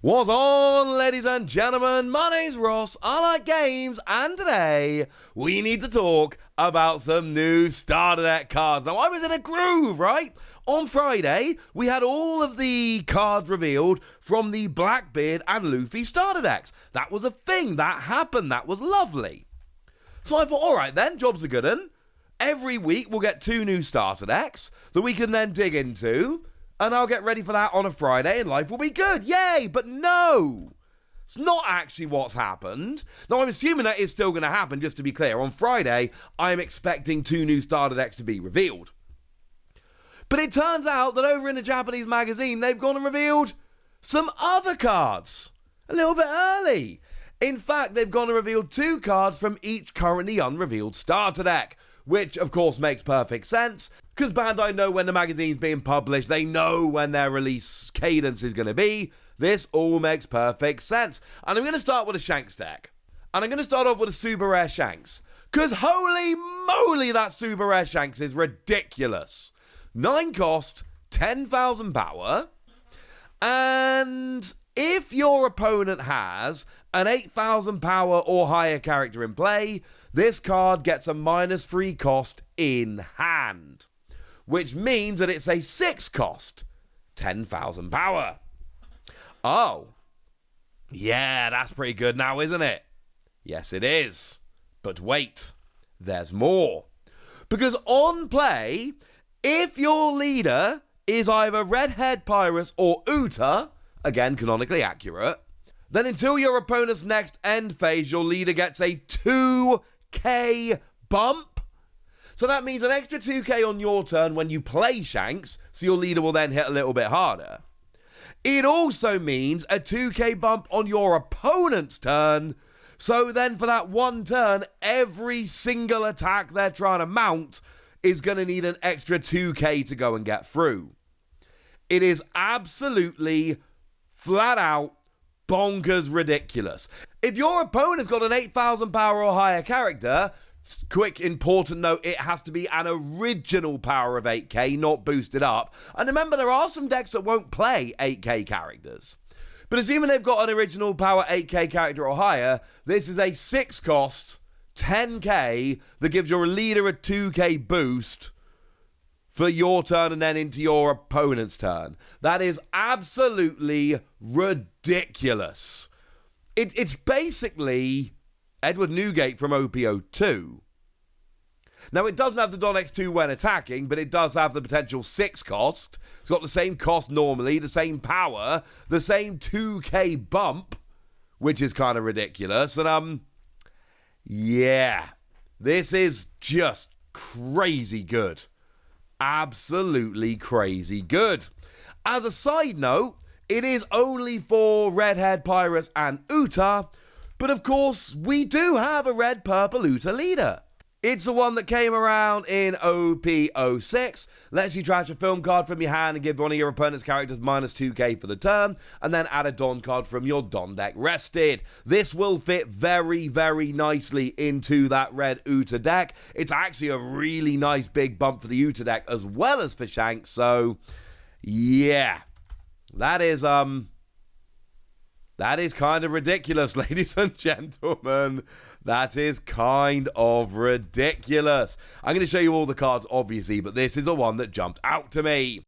What's on, ladies and gentlemen? My name's Ross, I like games, and today we need to talk about some new starter deck cards. Now, I was in a groove, right? On Friday, we had all of the cards revealed from the Blackbeard and Luffy starter decks. That was a thing, that happened, that was lovely. So I thought, alright then, job's a good one. Every week we'll get 2 new starter decks that we can then dig into. And I'll get ready for that on a Friday and life will be good. Yay! But no! It's not actually what's happened. Now, I'm assuming that is still going to happen, just to be clear. On Friday, I'm expecting 2 new starter decks to be revealed. But it turns out that over in a Japanese magazine, they've gone and revealed some other cards. A little bit early. In fact, they've gone and revealed 2 cards from each currently unrevealed starter deck. Which, of course, makes perfect sense, because Bandai know when the magazine's being published, they know when their release cadence is going to be. This all makes perfect sense. And I'm going to start with a Shanks deck. And I'm going to start off with a super rare Shanks, because holy moly, that super rare Shanks is ridiculous. 9 cost, 10,000 power, and if your opponent has an 8,000 power or higher character in play, this card gets a -3 cost in hand, which means that it's a 6 cost, 10,000 power. Oh, yeah, that's pretty good now, isn't it? Yes, it is. But wait, there's more. Because on play, if your leader is either Redhead Pyrus or Uta, again, canonically accurate, then until your opponent's next end phase, your leader gets a 2k bump. So that means an extra 2k on your turn when you play Shanks, so your leader will then hit a little bit harder. It also means a 2k bump on your opponent's turn, so then for that one turn, every single attack they're trying to mount is going to need an extra 2k to go and get through. It is absolutely flat out bonkers ridiculous. If your opponent's got an 8,000 power or higher character, quick important note, it has to be an original power of 8k, not boosted up. And remember, there are some decks that won't play 8k characters. But assuming they've got an original power 8k character or higher, this is a 6 cost, 10k that gives your leader a 2k boost for your turn and then into your opponent's turn. That is absolutely ridiculous. It's basically Edward Newgate from OPO2. Now, it doesn't have the Don X2 when attacking, but it does have the potential 6 cost. It's got the same cost normally, the same power, the same 2k bump, which is kind of ridiculous. And, yeah, this is just crazy good. Absolutely crazy good. As a side note, it is only for Redhead Pyrus and Uta, but of course we do have a red purple Uta leader. It's the one that came around in OP06, lets you trash a film card from your hand and give one of your opponent's characters -2k for the turn, and then add a Don card from your Don deck rested. This will fit very, very nicely into that red Uta deck. It's actually a really nice big bump for the Uta deck as well as for Shanks, so yeah, that is kind of ridiculous, ladies and gentlemen. That is kind of ridiculous. I'm going to show you all the cards, obviously, but this is the one that jumped out to me.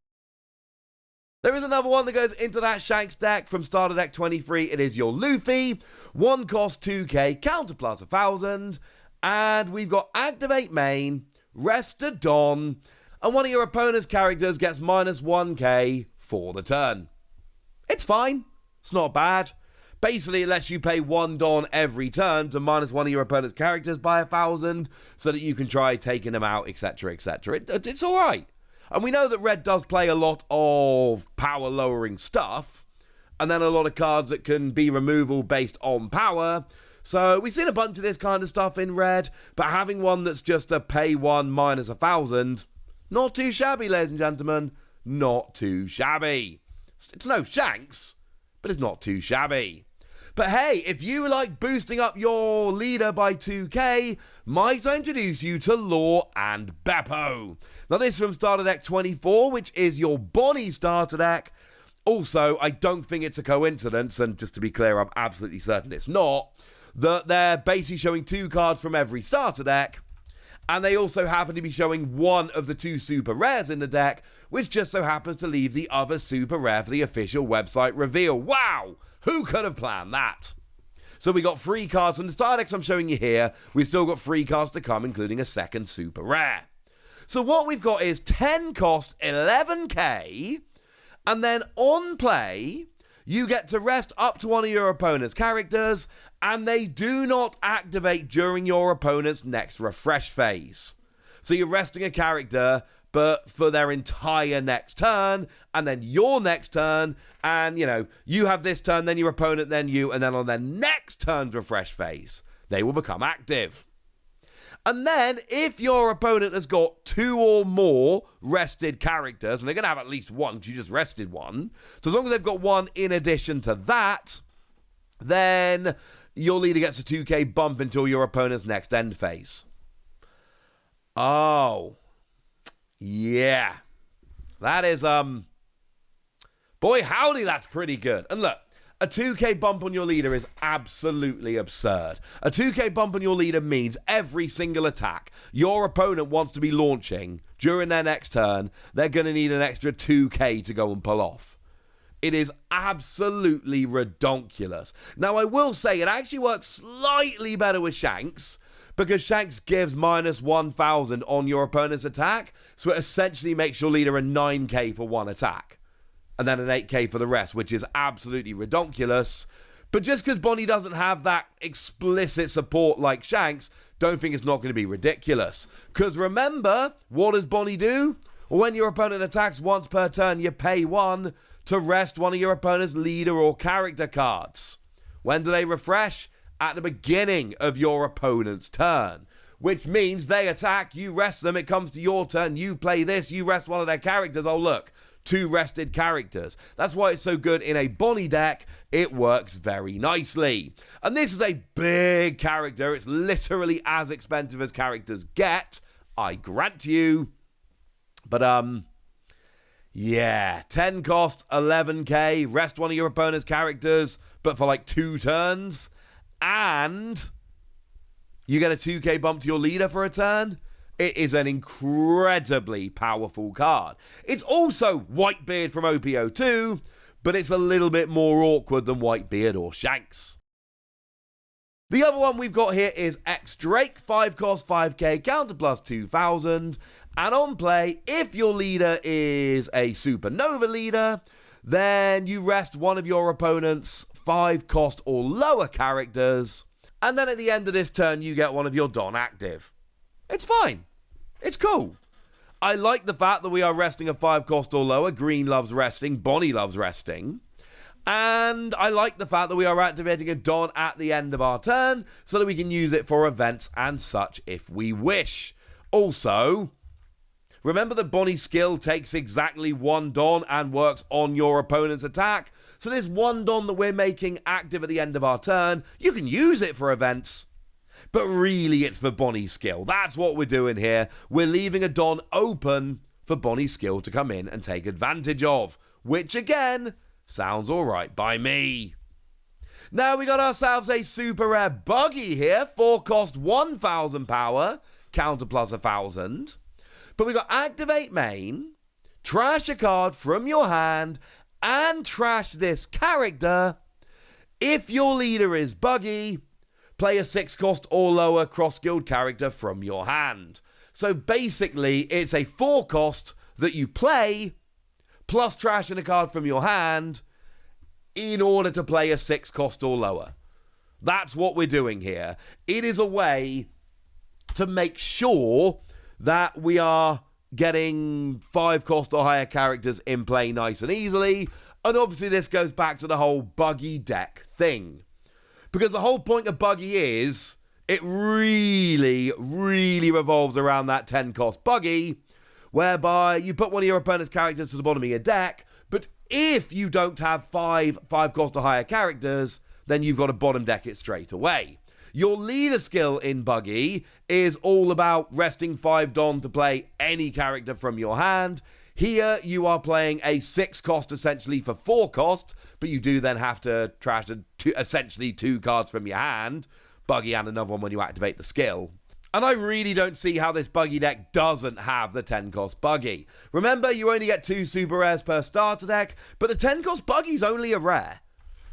There is another one that goes into that Shanks deck from starter deck 23. It is your Luffy. 1 cost 2k, counter plus 1,000. And we've got activate main, rest a Don, and one of your opponent's characters gets -1k for the turn. It's fine. It's not bad. Basically, it lets you pay 1 Don every turn to minus one of your opponent's characters by 1,000 so that you can try taking them out, etc., etc. It's all right. And we know that Red does play a lot of power-lowering stuff, and then a lot of cards that can be removal based on power. So we've seen a bunch of this kind of stuff in Red, but having one that's just a pay 1 minus 1,000, not too shabby, ladies and gentlemen. Not too shabby. It's no Shanks, but it's not too shabby. But hey, if you like boosting up your leader by 2k, might I introduce you to Law and Bepo. Now this is from starter deck 24, which is your Bonnie starter deck. Also, I don't think it's a coincidence, and just to be clear, I'm absolutely certain it's not, that they're basically showing 2 cards from every starter deck, and they also happen to be showing one of the 2 super rares in the deck, which just so happens to leave the other super rare for the official website reveal. Wow! Who could have planned that? So we got 3 cards from the starter decks I'm showing you here. We've still got 3 cards to come, including a second super rare. So what we've got is 10 cost 11k, and then on play, you get to rest up to one of your opponent's characters, and they do not activate during your opponent's next refresh phase. So you're resting a character, but for their entire next turn, and then your next turn, and, you have this turn, then your opponent, then you, and then on their next turn's refresh phase, they will become active. And then, if your opponent has got 2 or more rested characters, and they're going to have at least one, because you just rested one, so as long as they've got one in addition to that, then your leader gets a 2k bump until your opponent's next end phase. Oh. Yeah. That is, boy howdy, that's pretty good. And look, a 2k bump on your leader is absolutely absurd. A 2k bump on your leader means every single attack your opponent wants to be launching during their next turn, they're going to need an extra 2k to go and pull off. It is absolutely redonkulous. Now, I will say it actually works slightly better with Shanks, because Shanks gives minus 1,000 on your opponent's attack, so it essentially makes your leader a 9k for one attack, and then an 8k for the rest, which is absolutely redonkulous. But just because Bonnie doesn't have that explicit support like Shanks, don't think it's not going to be ridiculous. Because remember, what does Bonnie do? Well, when your opponent attacks once per turn, you pay 1 to rest one of your opponent's leader or character cards. When do they refresh? At the beginning of your opponent's turn, which means they attack, you rest them, it comes to your turn, you play this, you rest one of their characters. Oh look, 2 rested characters. That's why it's so good in a Bonnie deck. It works very nicely. And this is a big character. It's literally as expensive as characters get, I grant you. But yeah, 10 cost, 11k, rest one of your opponent's characters, but for like 2 turns. And you get a 2k bump to your leader for a turn. It is an incredibly powerful card. It's also Whitebeard from OPO2, but it's a little bit more awkward than Whitebeard or Shanks. The other one we've got here is X Drake, 5 cost, 5k, counter plus 2,000. And on play, if your leader is a Supernova leader, then you rest one of your opponent's 5 cost or lower characters, and then at the end of this turn you get one of your Don active. It's fine. It's cool. I like the fact that we are resting a 5 cost or lower. Green loves resting, Bonnie loves resting. And I like the fact that we are activating a Don at the end of our turn so that we can use it for events and such if we wish. Also, remember that Bonnie's skill takes exactly 1 Don and works on your opponent's attack. So this 1 Don that we're making active at the end of our turn, you can use it for events, but really it's for Bonnie's skill. That's what we're doing here. We're leaving a Don open for Bonnie's skill to come in and take advantage of, which again, sounds alright by me. Now we got ourselves a super rare Buggy here, 4 cost, 1,000 power, counter plus 1,000. But we got activate main, trash a card from your hand, and trash this character. If your leader is Buggy, play a 6 cost or lower cross-skilled character from your hand. So basically, it's a 4 cost that you play, plus trashing a card from your hand, in order to play a 6 cost or lower. That's what we're doing here. It is a way to make sure that we are getting 5 cost or higher characters in play nice and easily. And obviously this goes back to the whole Buggy deck thing. Because the whole point of Buggy is, it really, really revolves around that 10 cost Buggy, whereby you put one of your opponent's characters to the bottom of your deck, but if you don't have 5 cost or higher characters, then you've got to bottom deck it straight away. Your leader skill in Buggy is all about resting 5 Don to play any character from your hand. Here you are playing a 6 cost essentially for 4 cost, but you do then have to trash essentially 2 cards from your hand, Buggy and another one when you activate the skill. And I really don't see how this Buggy deck doesn't have the 10 cost Buggy. Remember, you only get 2 super rares per starter deck, but the 10 cost Buggy's only a rare.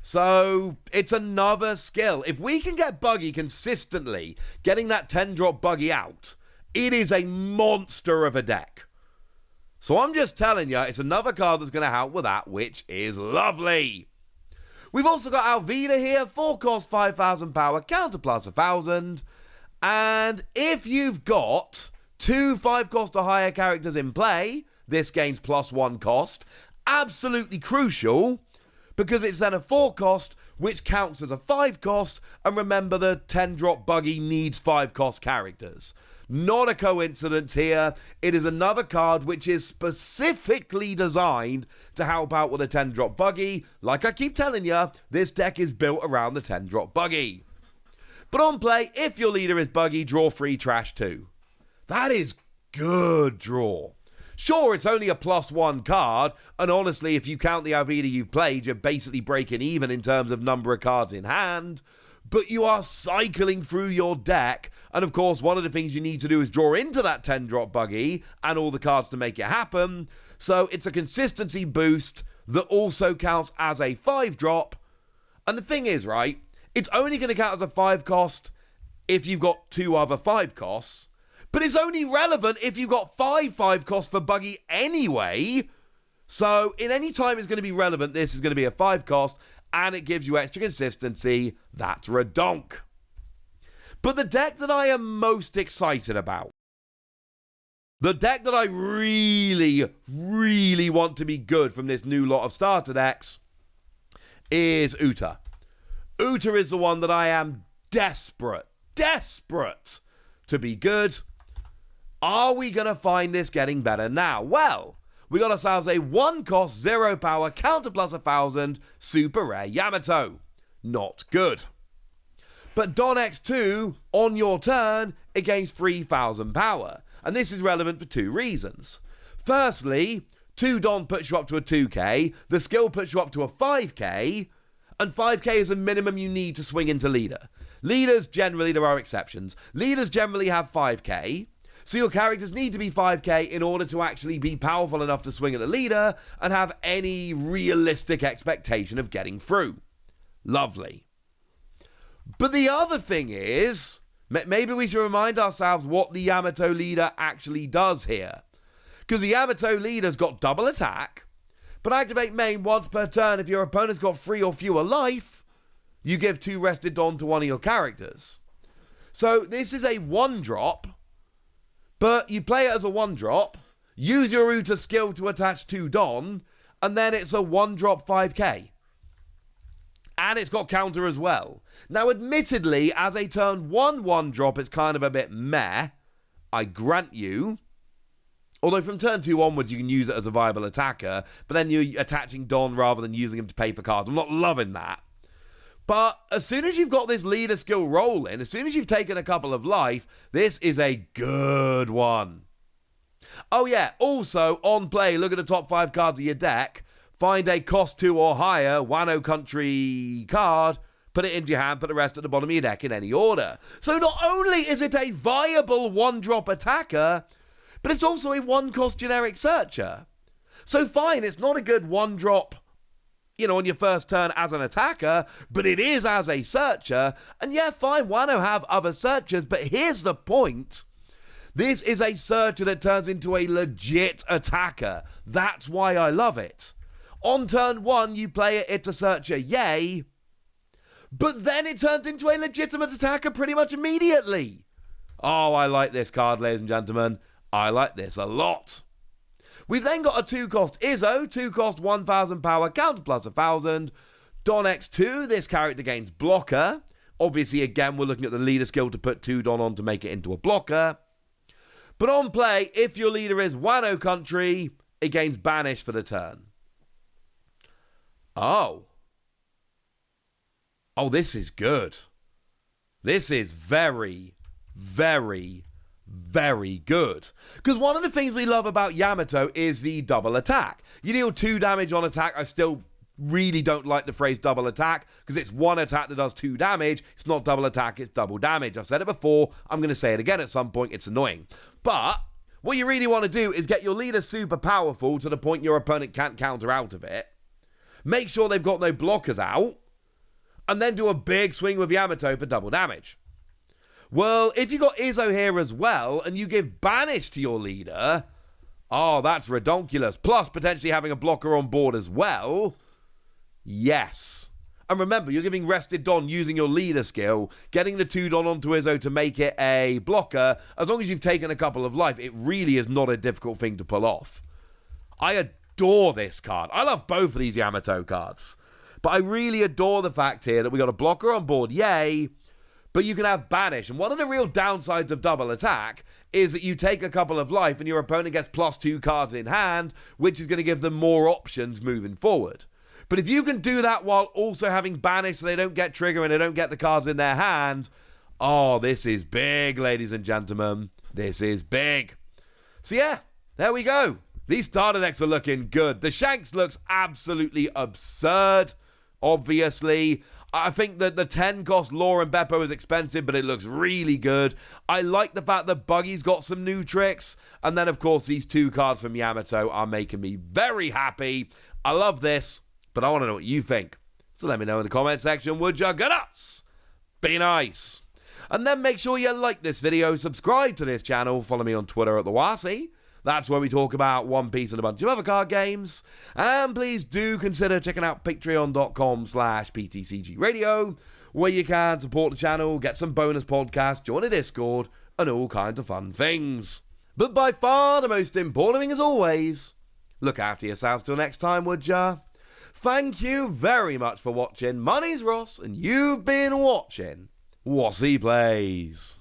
So it's another skill. If we can get Buggy consistently, getting that 10 drop Buggy out, it is a monster of a deck. So I'm just telling you, it's another card that's going to help with that, which is lovely. We've also got Alvida here, 4 cost, 5,000 power, counter plus 1,000. And if you've got 2 5 cost or higher characters in play, this gains +1 cost. Absolutely crucial, because it's then a 4 cost, which counts as a 5 cost. And remember, the 10 drop Buggy needs 5 cost characters. Not a coincidence here. It is another card which is specifically designed to help out with a 10 drop Buggy. Like I keep telling you, this deck is built around the 10 drop Buggy. But on play, if your leader is Buggy, draw 3, trash 2. That is good draw. Sure, it's only a +1 card, and honestly, if you count the Alvida you've played, you're basically breaking even in terms of number of cards in hand, but you are cycling through your deck, and of course, one of the things you need to do is draw into that 10 drop Buggy, and all the cards to make it happen, so it's a consistency boost that also counts as a 5 drop, and the thing is, right, it's only going to count as a 5 cost if you've got 2 other 5 costs. But it's only relevant if you've got 5 costs for Buggy anyway. So in any time it's going to be relevant, this is going to be a 5 cost. And it gives you extra consistency. That's redonk. But the deck that I am most excited about, the deck that I really, really want to be good from this new lot of starter decks, is Uta. Uta is the one that I am desperate to be good. Are we going to find this getting better now? Well, we got ourselves a 1 cost, 0 power, counter plus 1,000, super rare Yamato. Not good. But Don X2, on your turn, it gains 3,000 power. And this is relevant for 2 reasons. Firstly, 2 Don puts you up to a 2k, the skill puts you up to a 5k, and 5k is a minimum you need to swing into leader. Leaders, generally, there are exceptions. Leaders generally have 5k, so your characters need to be 5k in order to actually be powerful enough to swing at a leader and have any realistic expectation of getting through. Lovely. But the other thing is, maybe we should remind ourselves what the Yamato leader actually does here. Because the Yamato leader's got double attack, but activate main once per turn. If your opponent's got 3 or fewer life, you give 2 rested Don to one of your characters. So this is a 1-drop, but you play it as a 1-drop, use your Uta skill to attach 2 Don, and then it's a 1-drop 5k. And it's got counter as well. Now, admittedly, as a turn 1-1-drop, it's kind of a bit meh, I grant you. Although from turn 2 onwards, you can use it as a viable attacker, but then you're attaching Don rather than using him to pay for cards. I'm not loving that. But as soon as you've got this leader skill rolling, as soon as you've taken a couple of life, this is a good one. Oh yeah, also, on play, look at the top 5 cards of your deck, find a cost 2 or higher Wano Country card, put it into your hand, put the rest at the bottom of your deck in any order. So not only is it a viable 1-drop attacker, but it's also a 1-cost generic searcher. So fine, it's not a good 1-drop, on your first turn as an attacker, but it is as a searcher. And yeah, fine, Wano have other searchers, but here's the point. This is a searcher that turns into a legit attacker. That's why I love it. On turn 1, you play it, it's a searcher, yay. But then it turns into a legitimate attacker pretty much immediately. Oh, I like this card, ladies and gentlemen. I like this a lot. We've then got a 2-cost Izo, 2-cost 1,000 power, counter plus 1,000. Don X2, this character gains blocker. Obviously, again, we're looking at the leader skill to put 2 Don on to make it into a blocker. But on play, if your leader is Wano Country, it gains banish for the turn. Oh, this is good. This is very, very, very good. Because one of the things we love about Yamato is the double attack. You deal 2 damage on attack. I still really don't like the phrase double attack because it's one attack that does 2 damage. It's not double attack, it's double damage. I've said it before. I'm going to say it again at some point. It's annoying. But what you really want to do is get your leader super powerful to the point your opponent can't counter out of it. Make sure they've got no blockers out. And then do a big swing with Yamato for double damage. Well, if you got Izo here as well, and you give Banish to your leader, oh, that's redonkulous. Plus, potentially having a blocker on board as well. Yes. And remember, you're giving Rested Don using your leader skill, getting the 2 Don onto Izo to make it a blocker. As long as you've taken a couple of life, it really is not a difficult thing to pull off. I adore this card. I love both of these Yamato cards. But I really adore the fact here that we got a blocker on board, yay. But you can have Banish. And one of the real downsides of double attack is that you take a couple of life and your opponent gets +2 cards in hand, which is going to give them more options moving forward. But if you can do that while also having Banish so they don't get trigger and they don't get the cards in their hand, oh, this is big, ladies and gentlemen. This is big. So yeah, there we go. These starter decks are looking good. The Shanks looks absolutely absurd, obviously. I think that the 10 cost Law and Bepo is expensive, but it looks really good. I like the fact that Buggy's got some new tricks. And then, of course, these 2 cards from Yamato are making me very happy. I love this, but I want to know what you think. So let me know in the comment section, would you? Good us! Be nice. And then make sure you like this video, subscribe to this channel, follow me on Twitter at TheWasi. That's where we talk about One Piece and a bunch of other card games. And please do consider checking out patreon.com/PTCG Radio, where you can support the channel, get some bonus podcasts, join a Discord, and all kinds of fun things. But by far the most important thing as always, look after yourselves till next time, would ya? Thank you very much for watching. My name's Ross, and you've been watching Wasi Plays.